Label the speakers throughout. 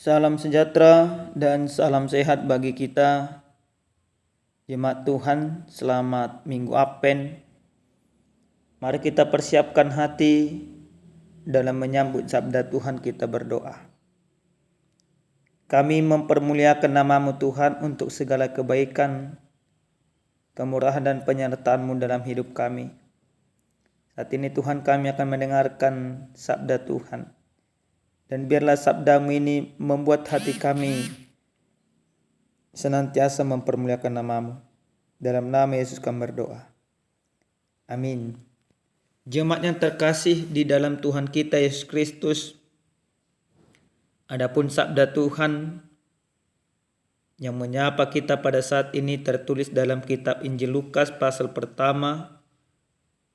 Speaker 1: Salam sejahtera dan salam sehat bagi kita, jemaat Tuhan. Selamat Minggu Advent. Mari kita persiapkan hati dalam menyambut sabda Tuhan. Kita berdoa. Kami mempermuliakan nama-Mu Tuhan untuk segala kebaikan, kemurahan dan penyertaan-Mu dalam hidup kami. Saat ini Tuhan, kami akan mendengarkan sabda Tuhan. Dan biarlah sabda-Mu ini membuat hati kami senantiasa mempermuliakan nama-Mu. Dalam nama Yesus kami berdoa. Amin. Jemaat yang terkasih di dalam Tuhan kita Yesus Kristus, adapun sabda Tuhan yang menyapa kita pada saat ini tertulis dalam kitab Injil Lukas pasal pertama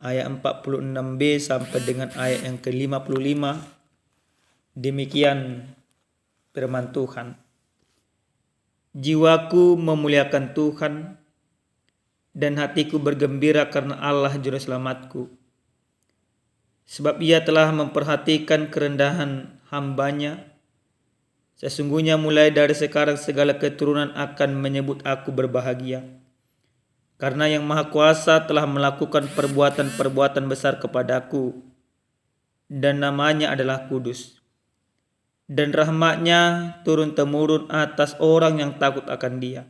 Speaker 1: ayat 46b sampai dengan ayat yang ke-55. Demikian firman Tuhan. Jiwaku memuliakan Tuhan dan hatiku bergembira karena Allah juru selamatku. Sebab Ia telah memperhatikan kerendahan hamba-Nya. Sesungguhnya mulai dari sekarang segala keturunan akan menyebut aku berbahagia. Karena Yang Maha Kuasa telah melakukan perbuatan-perbuatan besar kepadaku, dan nama-Nya adalah kudus. Dan rahmat-Nya turun-temurun atas orang yang takut akan Dia.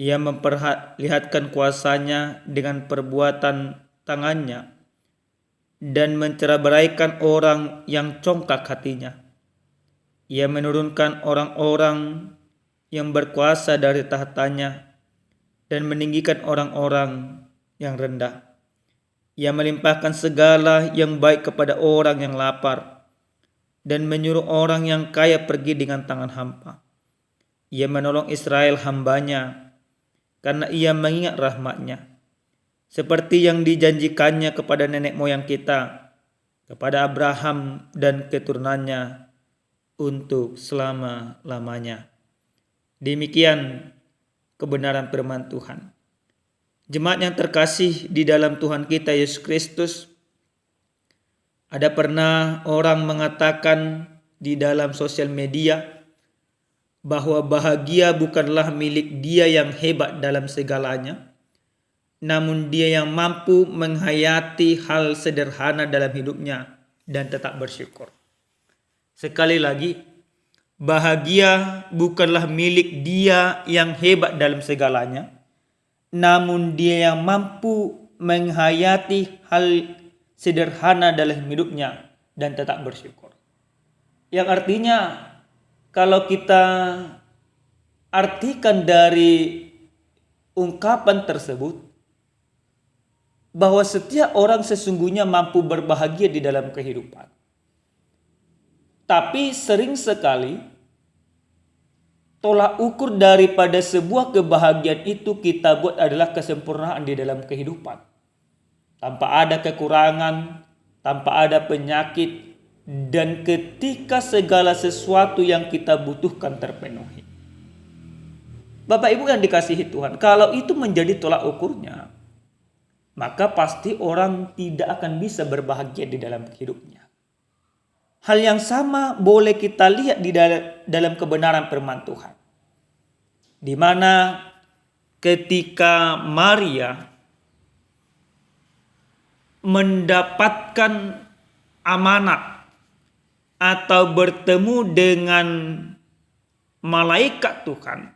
Speaker 1: Ia memperlihatkan kuasa-Nya dengan perbuatan tangan-Nya dan menceraikan orang yang congkak hatinya. Ia menurunkan orang-orang yang berkuasa dari tahtanya dan meninggikan orang-orang yang rendah. Ia melimpahkan segala yang baik kepada orang yang lapar dan menyuruh orang yang kaya pergi dengan tangan hampa. Ia menolong Israel hamba-Nya karena Ia mengingat rahmat-Nya, seperti yang dijanjikannya kepada nenek moyang kita, kepada Abraham dan keturunannya untuk selama-lamanya. Demikian kebenaran firman Tuhan. Jemaat yang terkasih di dalam Tuhan kita Yesus Kristus, ada pernah orang mengatakan di dalam sosial media bahwa bahagia bukanlah milik dia yang hebat dalam segalanya, namun dia yang mampu menghayati hal sederhana dalam hidupnya dan tetap bersyukur. Sekali lagi, bahagia bukanlah milik dia yang hebat dalam segalanya, namun dia yang mampu menghayati hal sederhana dalam hidupnya dan tetap bersyukur. Yang artinya, kalau kita artikan dari ungkapan tersebut, bahwa setiap orang sesungguhnya mampu berbahagia di dalam kehidupan. Tapi sering sekali tolak ukur daripada sebuah kebahagiaan itu kita buat adalah kesempurnaan di dalam kehidupan. Tanpa ada kekurangan, tanpa ada penyakit, dan ketika segala sesuatu yang kita butuhkan terpenuhi. Bapak Ibu yang dikasihi Tuhan, kalau itu menjadi tolak ukurnya, maka pasti orang tidak akan bisa berbahagia di dalam hidupnya. Hal yang sama boleh kita lihat di dalam kebenaran firman Tuhan. Di mana ketika Maria mendapatkan amanat atau bertemu dengan malaikat Tuhan,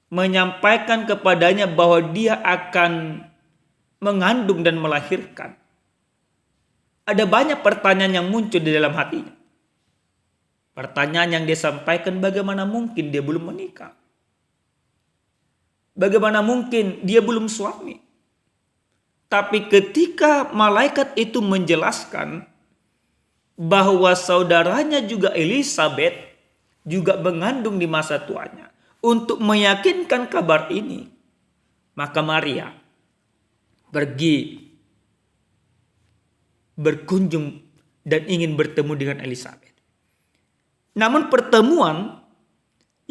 Speaker 1: menyampaikan kepadanya bahwa dia akan mengandung dan melahirkan. Ada banyak pertanyaan yang muncul di dalam hatinya. Pertanyaan yang dia sampaikan, bagaimana mungkin dia belum menikah? Bagaimana mungkin dia belum suami? Tapi ketika malaikat itu menjelaskan bahwa saudaranya juga Elizabeth juga mengandung di masa tuanya, untuk meyakinkan kabar ini, maka Maria pergi berkunjung dan ingin bertemu dengan Elizabeth. Namun pertemuan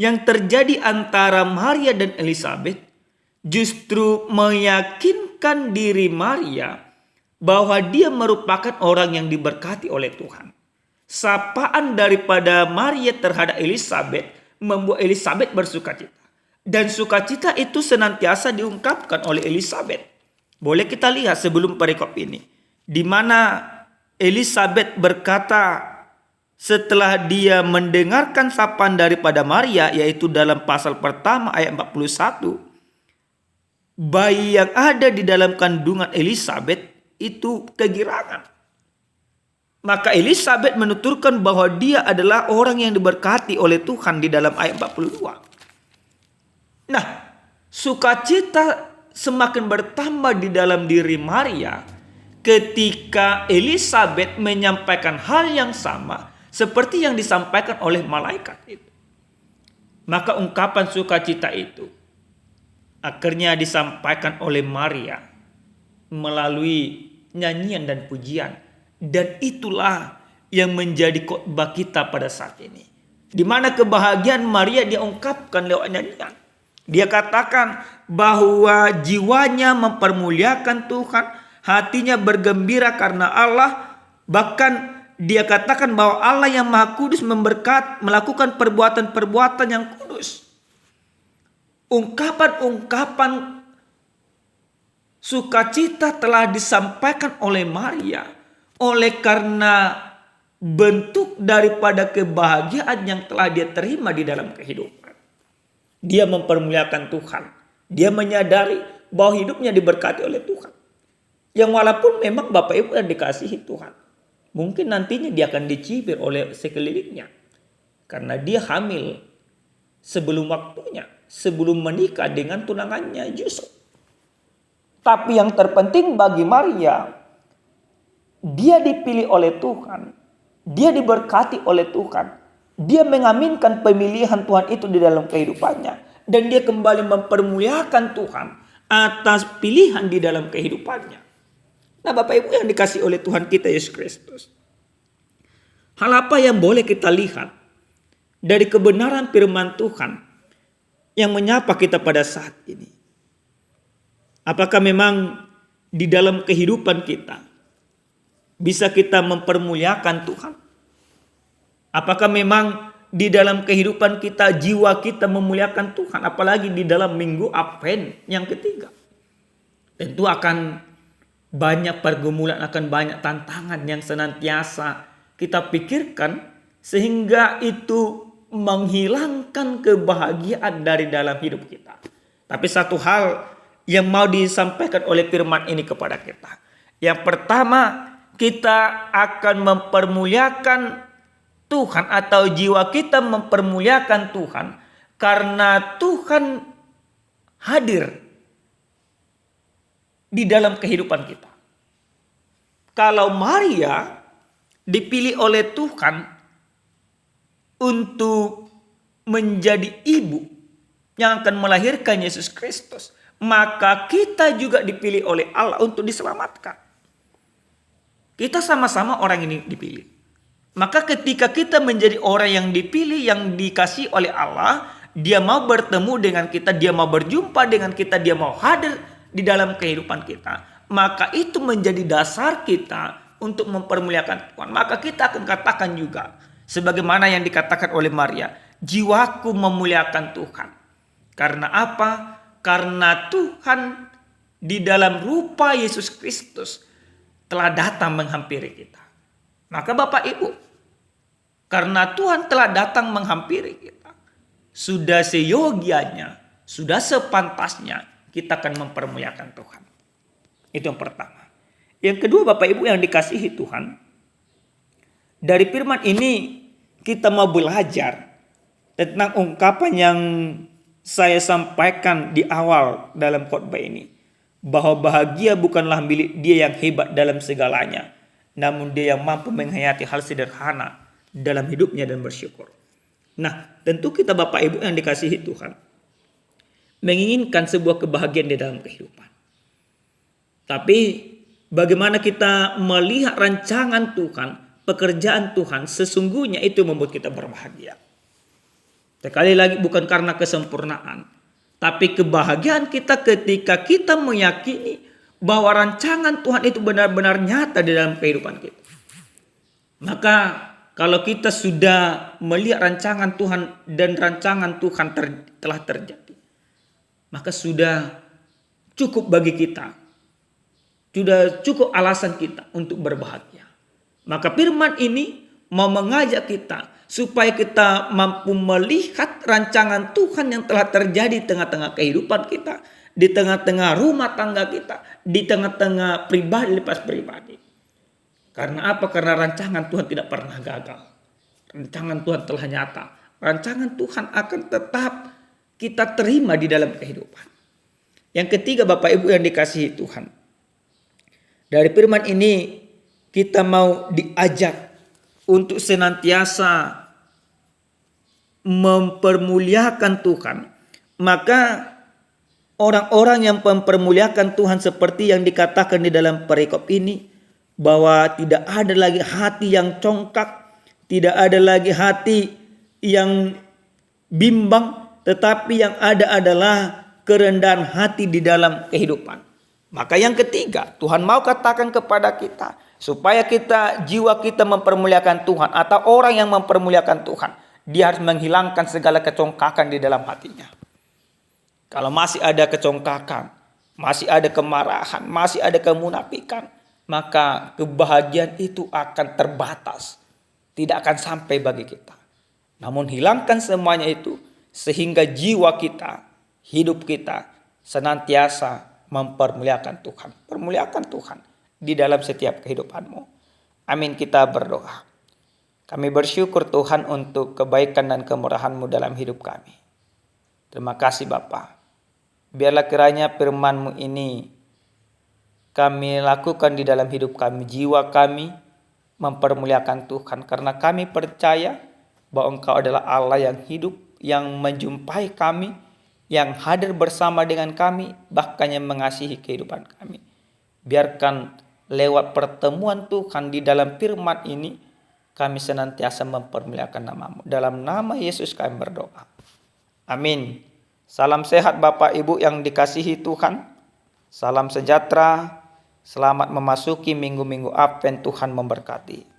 Speaker 1: yang terjadi antara Maria dan Elizabeth justru meyakinkan diri Maria bahwa dia merupakan orang yang diberkati oleh Tuhan. Sapaan daripada Maria terhadap Elizabeth membuat Elizabeth bersukacita. Dan sukacita itu senantiasa diungkapkan oleh Elizabeth. Boleh kita lihat sebelum perikop ini, di mana Elizabeth berkata setelah dia mendengarkan sapaan daripada Maria, yaitu dalam pasal pertama ayat 41, bayi yang ada di dalam kandungan Elizabeth itu kegirangan. Maka Elizabeth menuturkan bahwa dia adalah orang yang diberkati oleh Tuhan di dalam ayat 42. Nah, sukacita semakin bertambah di dalam diri Maria ketika Elizabeth menyampaikan hal yang sama seperti yang disampaikan oleh malaikat itu. Maka ungkapan sukacita itu akhirnya disampaikan oleh Maria melalui nyanyian dan pujian. Dan itulah yang menjadi khotbah kita pada saat ini. Di mana kebahagiaan Maria dia ungkapkan lewat nyanyian. Dia katakan bahwa jiwanya mempermuliakan Tuhan, hatinya bergembira karena Allah. Bahkan dia katakan bahwa Allah yang Maha Kudus melakukan perbuatan-perbuatan yang kudus. Ungkapan-ungkapan sukacita telah disampaikan oleh Maria oleh karena bentuk daripada kebahagiaan yang telah dia terima di dalam kehidupan. Dia mempermuliakan Tuhan. Dia menyadari bahwa hidupnya diberkati oleh Tuhan. Yang walaupun memang Bapak Ibu yang dikasihi Tuhan, mungkin nantinya dia akan dicibir oleh sekelilingnya. Karena dia hamil sebelum waktunya, sebelum menikah dengan tunangannya Yusuf. Tapi yang terpenting bagi Maria, dia dipilih oleh Tuhan. Dia diberkati oleh Tuhan. Dia mengaminkan pemilihan Tuhan itu di dalam kehidupannya. Dan dia kembali mempermuliakan Tuhan atas pilihan di dalam kehidupannya. Nah, Bapak Ibu yang dikasih oleh Tuhan kita Yesus Kristus. Hal apa yang boleh kita lihat dari kebenaran firman Tuhan yang menyapa kita pada saat ini? Apakah memang di dalam kehidupan kita bisa kita mempermuliakan Tuhan? Apakah memang di dalam kehidupan kita jiwa kita memuliakan Tuhan? Apalagi di dalam minggu Advent yang ketiga. Tentu akan banyak pergumulan, akan banyak tantangan yang senantiasa kita pikirkan. Sehingga itu menghilangkan kebahagiaan dari dalam hidup kita. Tapi satu hal yang mau disampaikan oleh firman ini kepada kita. Yang pertama, kita akan mempermuliakan Tuhan atau jiwa kita mempermuliakan Tuhan karena Tuhan hadir di dalam kehidupan kita. Kalau Maria dipilih oleh Tuhan untuk menjadi ibu yang akan melahirkan Yesus Kristus, maka kita juga dipilih oleh Allah untuk diselamatkan. Kita sama-sama orang ini dipilih. Maka ketika kita menjadi orang yang dipilih, yang dikasih oleh Allah, dia mau bertemu dengan kita, dia mau berjumpa dengan kita, dia mau hadir di dalam kehidupan kita. Maka itu menjadi dasar kita untuk mempermuliakan Tuhan. Maka kita akan katakan juga, sebagaimana yang dikatakan oleh Maria, jiwaku memuliakan Tuhan. Karena apa? Karena Tuhan di dalam rupa Yesus Kristus telah datang menghampiri kita. Maka Bapak Ibu, karena Tuhan telah datang menghampiri kita, sudah seyogianya, sudah sepantasnya kita akan mempermuliakan Tuhan. Itu yang pertama. Yang kedua, Bapak Ibu yang dikasihi Tuhan, dari firman ini kita mau belajar tentang ungkapan yang saya sampaikan di awal dalam khotbah ini. Bahwa bahagia bukanlah milik dia yang hebat dalam segalanya, namun dia yang mampu menghayati hal sederhana dalam hidupnya dan bersyukur. Nah, tentu kita Bapak Ibu yang dikasihi Tuhan menginginkan sebuah kebahagiaan di dalam kehidupan. Tapi bagaimana kita melihat rancangan Tuhan, pekerjaan Tuhan, sesungguhnya itu membuat kita berbahagia. Sekali lagi bukan karena kesempurnaan, tapi kebahagiaan kita ketika kita meyakini bahwa rancangan Tuhan itu benar-benar nyata di dalam kehidupan kita. Maka kalau kita sudah melihat rancangan Tuhan dan rancangan Tuhan telah terjadi, maka sudah cukup bagi kita. Sudah cukup alasan kita untuk berbahagia. Maka firman ini mau mengajak kita supaya kita mampu melihat rancangan Tuhan yang telah terjadi di tengah-tengah kehidupan kita, di tengah-tengah rumah tangga kita, di tengah-tengah pribadi lepas pribadi. Karena apa? Karena rancangan Tuhan tidak pernah gagal. Rancangan Tuhan telah nyata. Rancangan Tuhan akan tetap kita terima di dalam kehidupan. Yang ketiga, Bapak Ibu yang dikasihi Tuhan, dari firman ini kita mau diajak untuk senantiasa mempermuliakan Tuhan. Maka orang-orang yang mempermuliakan Tuhan seperti yang dikatakan di dalam perikop ini, bahwa tidak ada lagi hati yang congkak, tidak ada lagi hati yang bimbang, tetapi yang ada adalah kerendahan hati di dalam kehidupan. Maka yang ketiga, Tuhan mau katakan kepada kita supaya jiwa kita mempermuliakan Tuhan, atau orang yang mempermuliakan Tuhan, dia harus menghilangkan segala kecongkakan di dalam hatinya. Kalau masih ada kecongkakan, masih ada kemarahan, masih ada kemunafikan, maka kebahagiaan itu akan terbatas, tidak akan sampai bagi kita. Namun hilangkan semuanya itu sehingga jiwa kita, hidup kita senantiasa mempermuliakan Tuhan. Permuliakan Tuhan di dalam setiap kehidupanmu. Amin, kita berdoa. Kami bersyukur Tuhan untuk kebaikan dan kemurahan-Mu dalam hidup kami. Terima kasih Bapa. Biarlah kiranya firman-Mu ini kami lakukan di dalam hidup kami, jiwa kami mempermuliakan Tuhan. Karena kami percaya bahwa Engkau adalah Allah yang hidup, yang menjumpai kami, yang hadir bersama dengan kami, bahkan yang mengasihi kehidupan kami. Biarkan lewat pertemuan Tuhan di dalam firman ini, kami senantiasa mempermuliakan nama-Mu. Dalam nama Yesus kami berdoa. Amin. Salam sehat Bapak Ibu yang dikasihi Tuhan. Salam sejahtera. Selamat memasuki minggu-minggu Advent. Tuhan memberkati.